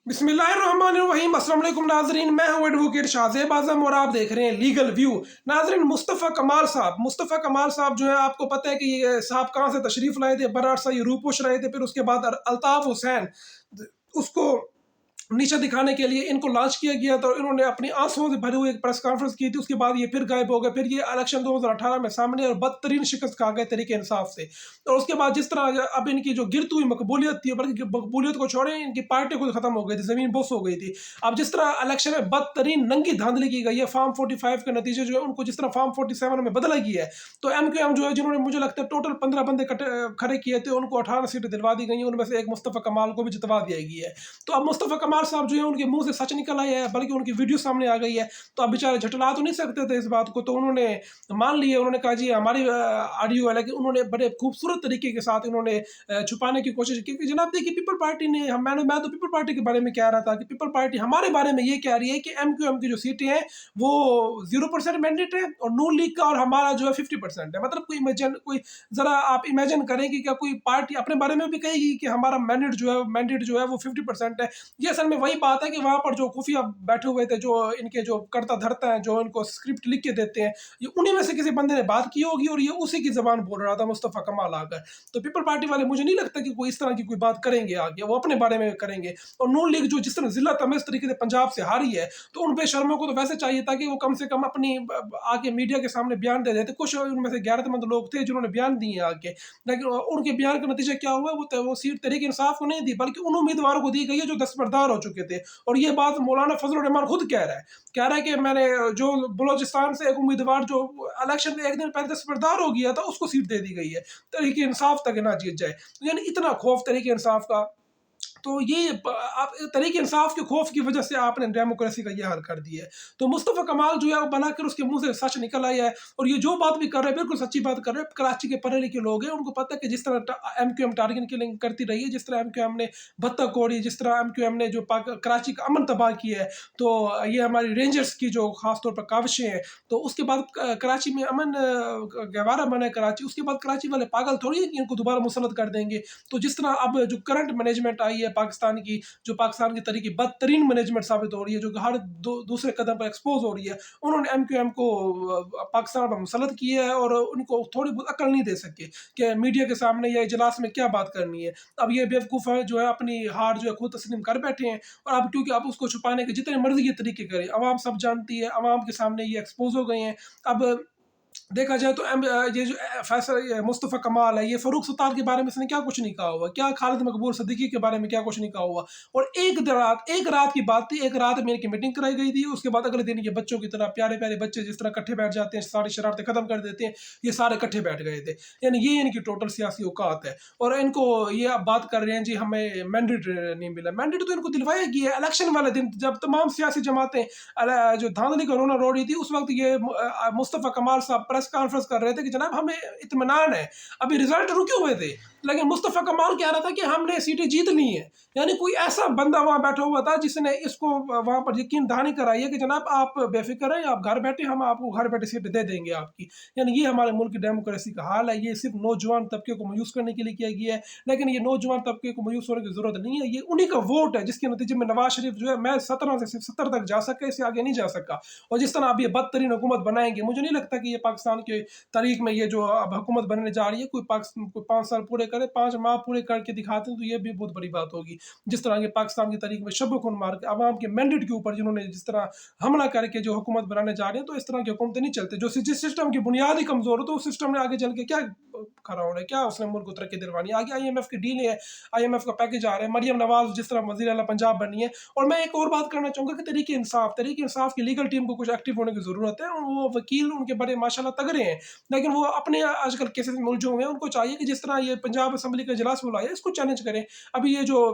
बिस्मिल्लाहिर्रहमानिर्रहीम। अस्सलाम वालेकुम नाजरीन, मैं हूं एडवोकेट शाहजेब आजम और आप देख रहे हैं लीगल व्यू। नाजरीन, मुस्तफ़ा कमाल साहब जो है, आपको पता है कि ये साहब कहाँ से तशरीफ़ लाए थे? बरार सा ये रूपोश रहे थे, फिर उसके बाद अल्ताफ़ हुसैन उसको नीचे दिखाने के लिए इनको लॉन्च किया गया था और इन्होंने अपनी आंसुओं से भरी हुई एक प्रेस कॉन्फ्रेंस की थी। उसके बाद ये फिर गायब हो गए, फिर ये इलेक्शन 2018 में सामने और बदतरीन शिकस्त खा गए तरीके इंसाफ से। और उसके बाद जिस तरह अब इनकी जो गिरती हुई मकबूलियत थी, बल्कि मकबूलियत को छोड़े, इनकी पार्टी को खत्म हो गई थी, जमीन बोस हो गई थी। अब जिस तरह इलेक्शन में बदतरीन नंगी धांधली की गई है, फॉर्म 45 के नतीजे जो है उनको जिस तरह फॉर्म 47 में बदला गया है, तो MQM जो है, जिन्होंने मुझे लगता है टोटल 15 बंदे खड़े किए थे, उनको 18 सीटें दिलवा दी गई हैं। उनमें से एक मुस्तफ़ा कमाल को भी जितवा दिया गया है। तो अब मुस्तफ़ा कमाल साहब जो है, उनके मुंह से सच निकल आया है, बल्कि उनकी वीडियो सामने आ गई है। तो अब बेचारे झटला तो नहीं सकते थे इस बात को, तो उन्होंने मान लिया। उन्होंने कहा जी हमारी ऑडियो है, लेकिन उन्होंने बड़े खूबसूरत तरीके के साथ इन्होंने छुपाने की कोशिश की कि जनाब देखिए, पीपल पार्टी ने मैं तो पीपल पार्टी के बारे में कह रहा था कि पीपल पार्टी हमारे बारे में ये कह रही है कि MQM की जो सीटें हैं वो 0% मैंडेट है और नून लीग का और हमारा जो है 50% है। मतलब कोई जरा आप इमेजिन करें कि क्या कोई पार्टी अपने बारे में भी कहेगी कि हमारा मैंडेट जो है वो 50% है। ये असल में वही बात है कि वहाँ पर जो खुफिया बैठे हुए थे, जो इनके जो करता धरता है, जो इनको स्क्रिप्ट लिख के देते हैं, ये उन्हीं में से किसी बंदे ने बात की होगी और ये उसी की जबान बोल रहा था मुस्तफ़ा कमाल आकर। तो पीपल पार्टी वाले मुझे नहीं लगता कि कोई इस तरह की कोई बात करेंगे आगे, वो अपने बारे में करेंगे। और नून लीग जो जिस तरह जिला तमेज तरीके से पंजाब से हारी है, तो उन बेशर्मों को तो वैसे चाहिए था कि वो कम से कम अपनी आके मीडिया के सामने बयान दे देते। कुछ उनमें से गैरतमंद लोग थे जिन्होंने बयान दिए आके, लेकिन उनके बयान का नतीजा क्या हुआ? वो सीट तहरीक इंसाफ को नहीं दी, बल्कि उन उम्मीदवारों को दी गई है जो दस्तबरदार हो चुके थे। और ये बात मौलाना फजल रहमान खुद कह रहा है कि मैंने जो बलोचिस्तान से एक उम्मीदवार जो इलेक्शन में एक दिन पहले दस्तबरदार हो गया था, उसको सीट दे दी गई है तहरीक इंसाफ तक ना जीत जाए। यानी इतना खौफ तहरीक इंसाफ का। तो ये आप तहरीक इंसाफ के खौफ की वजह से आपने डेमोक्रेसी का ये हाल कर दिया है। तो मुस्तफ़ा कमाल जो है वो बनाकर उसके मुंह से सच निकल आया है, और ये जो बात भी कर रहे हैं बिल्कुल सच्ची बात कर रहे हैं। कराची के पढ़े लिखे लोग हैं, उनको पता है कि जिस तरह MQM टारगेट किलिंग करती रही है, जिस तरह MQM ने बत्तख कोड़ी, जिस तरह MQM ने जो कराची का अमन तबाह किया है, तो ये हमारी रेंजर्स की जो खासतौर पर काविशें हैं, तो उसके बाद कराची में अमन गहवारा बना है कराची। उसके बाद कराची वाले पागल थोड़ी है कि इनको दोबारा मुसलत कर देंगे। तो जिस तरह अब जो करंट मैनेजमेंट आई है पाकिस्तान की, जो पाकिस्तान की तरीके बदतरीन मैनेजमेंट साबित हो रही है, जो हर दूसरे कदम पर एक्सपोज हो रही है, उन्होंने MQM को पाकिस्तान पर मुसलत किया है और उनको थोड़ी बहुत अकल नहीं दे सके कि मीडिया के सामने या इजलास में क्या बात करनी है। अब ये बेवकूफ़ है जो है अपनी हार जो है खुद तस्लीम कर बैठे हैं, और अब क्योंकि आप उसको छुपाने के जितने मर्जी के तरीके करें, अवाम सब जानती है, अवाम के सामने ये एक्सपोज हो गए हैं। अब देखा जाए तो ये जो फैसला मुस्तफ़ा कमाल है, ये फ़ारूक सत्तार के बारे में इसने क्या कुछ नहीं कहा हुआ, क्या खालिद मकबूल सिद्दीकी के बारे में क्या कुछ नहीं कहा हुआ। और एक रात की बात थी, एक रात में इनकी मीटिंग कराई गई थी। उसके बाद अगले दिन ये बच्चों की तरह प्यारे प्यारे बच्चे जिस तरह इकट्ठे बैठ जाते हैं, सारी शरारतें ख़त्म कर देते हैं, ये सारे इकट्ठे बैठ गए थे। यानी ये इनकी टोटल सियासी औकात है। और इनको ये अब बात कर रहे हैं जी हमें मैंडेट नहीं मिला। मैंडेट तो इनको दिलवाया गया है इलेक्शन वाले दिन, जब तमाम सियासी जमातें जो धांधली का रोना रो रही थी, उस वक्त ये मुस्तफ़ा कमाल साहब प्रेस कॉन्फ्रेंस कर रहे थे कि जनाब हमें इत्मीनान है, अभी रिजल्ट रुके हुए थे, लेकिन मुस्तफ़ा कमाल कह रहा था कि हमने सीटें जीत ली हैं। यानी कोई ऐसा बंदा वहाँ बैठा हुआ था जिसने इसको वहाँ पर यकीन दहानी कराई है कि जनाब आप बेफिक्र हैं, आप घर बैठे, हम आपको घर बैठे सीटें दे देंगे आपकी। यानी ये हमारे मुल्क की डेमोक्रेसी का हाल है। ये सिर्फ नौजवान तबके को मायूस करने के लिए किया गया है, लेकिन ये नौजवान तबके को मायूस होने की ज़रूरत नहीं है। ये उन्हीं का वोट है जिसके नतीजे में नवाज शरीफ जो है मैं 17 से सिर्फ 70 तक जा सका, इससे आगे नहीं जा सका। और जिस तरह अब ये बदतरीन हुकूमत बनाएंगे, मुझे नहीं लगता कि ये पाकिस्तान के तारीख में ये जो अब हुकूमत बनने जा रही है, कोई 5 साल पूरे करे, 5 माह पूरे करके दिखाते हैं, तो ये भी बहुत बड़ी बात होगी। जिस तरह के पाकिस्तान की तारीख में शब खून मार के आवाम के मैंडेट के ऊपर जिन्होंने जिस तरह हमला करके जो हुकूमत बनाने जा रहे हैं, तो इस तरह की हुकूमतें नहीं चलती। जो जिस सिस्टम की बुनियाद ही कमज़ोर हो, तो उस सिस्टम ने आगे चल के क्या खड़ा होना है, क्या उसने मुल्क को तरक्की दिलवानी है। आगे IMF की डील है, IMF का पैकेज आ रहा है, मरियम नवाज जिस तरह वज़ीर आला पंजाब बनी है। और मैं एक और बात करना चाहूँगा कि तहरीक इंसाफ की लीगल टीम को कुछ एक्टिव होने की ज़रूरत है। और वो वकील उनके बड़े माशाल्लाह तगड़े हैं, लेकिन वो अपने आजकल केसेस में उलझे हुए हैं। उनको चाहिए कि जिस तरह ये पंजाब असम्बली का इजलास बुलाया, इसको चैलेंज करें। अभी ये जो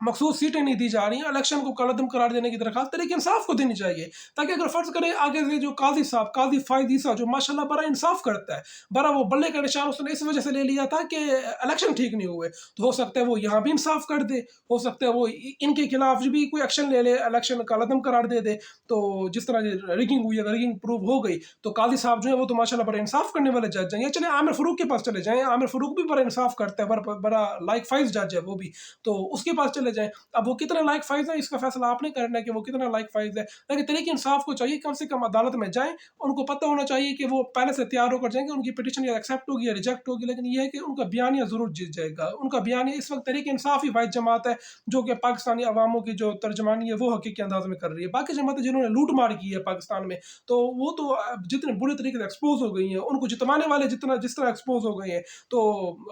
मखसूस सीटें नहीं दी जा रही हैं, इलेक्शन को कलअदम करार देने की दरख्वास्त तहरीक इंसाफ को देनी चाहिए, ताकि अगर फ़र्ज़ करें आगे से जो काजी साहब, काजी फ़ायद ईसा जो माशाल्लाह बड़ा इंसाफ करता है, बड़ा वो बल्ले का निशान उसने इस वजह से ले लिया था कि इलेक्शन ठीक नहीं हुए, तो हो सकता है वो यहाँ भी इंसाफ कर दे, हो सकता है वो इनके खिलाफ भी कोई एक्शन ले ले, इलेक्शन कलअदम करार दे दे। तो जिस तरह रिगिंग हुई, अगर रिगिंग प्रूव हो गई, तो काजी साहब जो है वो तो माशाल्लाह बड़ा इंसाफ करने वाले जज हैं। या चले आमिर फ़ारूक के पास चले जाएँ, आमिर फ़ारूक भी बड़ा इंसाफ करता है, बड़ा लाइक फाइज जज है वो भी, तो उसके पास चले चले जाएँ। अब वो कितना लायक फ़ाइज़ है इसका फ़ैसला आपने करना है कि वो कितना लायक फ़ाइज़ है। लेकिन तहरीक इंसाफ को चाहिए कम से कम अदालत में जाएँ, उनको पता होना चाहिए कि वो पहले से तैयार होकर जाएँगे, उनकी पिटीशन या एक्सेप्ट होगी या रिजेक्ट होगी, लेकिन ये है कि उनका बयानिया ज़रूर जीत जाएगा। उनका बयानिया इस वक़्त तहरीक इंसाफ ही वाहिद जमात है जो कि पाकिस्तानी अवामों की जो तर्जमानी है वो हकीकी अंदाज़ में कर रही है। बाकी जमातें जिन्होंने लूट-मार की है पाकिस्तान में, तो वो तो जितने बुरे तरीके से एक्सपोज़ हो गई हैं, उनको जितवाने वाले जितना जिस तरह एक्सपोज़ हो गए हैं, तो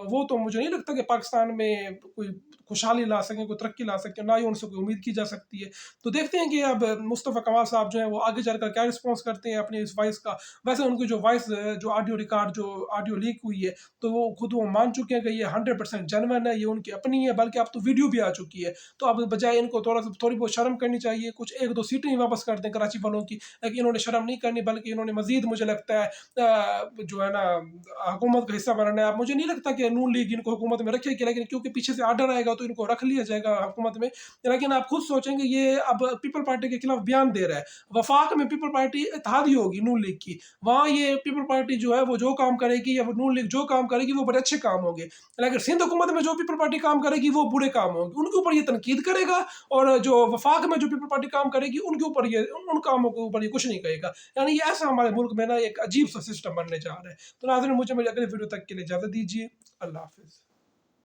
वो तो मुझे नहीं लगता कि पाकिस्तान में कोई खुशहाली ला सकें, कोई तरक्की ला सकें, ना ही उनसे कोई उम्मीद की जा सकती है। तो देखते हैं कि अब मुस्तफ़ा कमाल साहब जो हैं वो आगे चलकर क्या रिस्पॉन्स करते हैं अपनी इस वॉइस का। वैसे उनकी जो वॉइस जो ऑडियो रिकॉर्ड जो ऑडियो लीक हुई है, तो वो खुद वो मान चुके हैं कि ये 100% जेन्युइन है, ये उनकी अपनी है, बल्कि अब तो वीडियो भी आ चुकी है। तो अब बजाय इनको थोड़ी बहुत शर्म करनी चाहिए, कुछ 1-2 सीटें ही वापस कर दें कराची वालों की। लेकिन इन्होंने शर्म नहीं करनी, बल्कि इन्होंने मज़ीद मुझे लगता है जो है ना हुकूमत का हिस्सा बनना है। अब मुझे नहीं लगता कि नून लीग इनको हुकूमत में रखेगी, लेकिन क्योंकि पीछे से आर्डर आएगा तो इनको रख लिया जाएगा हुकूमत में। लेकिन आप खुद सोचेंगे ये अब पीपल पार्टी के खिलाफ बयान दे रहा है। वफाक में पीपल पार्टी इत्तेहादी होगी नून लीग की, वहाँ ये पीपल पार्टी जो है वो जो काम करेगी या वो नून लीग जो काम करेगी वो बड़े अच्छे काम होंगे। लेकिन सिंध हुकूमत में जो पीपल पार्टी काम करेगी वो बुरे काम होंगे, उनके ऊपर ये तनकीद करेगा, और जो वफाक में जो पीपल पार्टी काम करेगी उनके ऊपर ये उन कामों के ऊपर ये कुछ नहीं कहेगा। यानी ये ऐसा हमारे मुल्क में ना एक अजीब सा सिस्टम बनने जा रहा है। तो नाज़रीन, मुझे मेरी अगली वीडियो तक के लिए इजाज़त दीजिए। अल्लाह हाफ़िज़।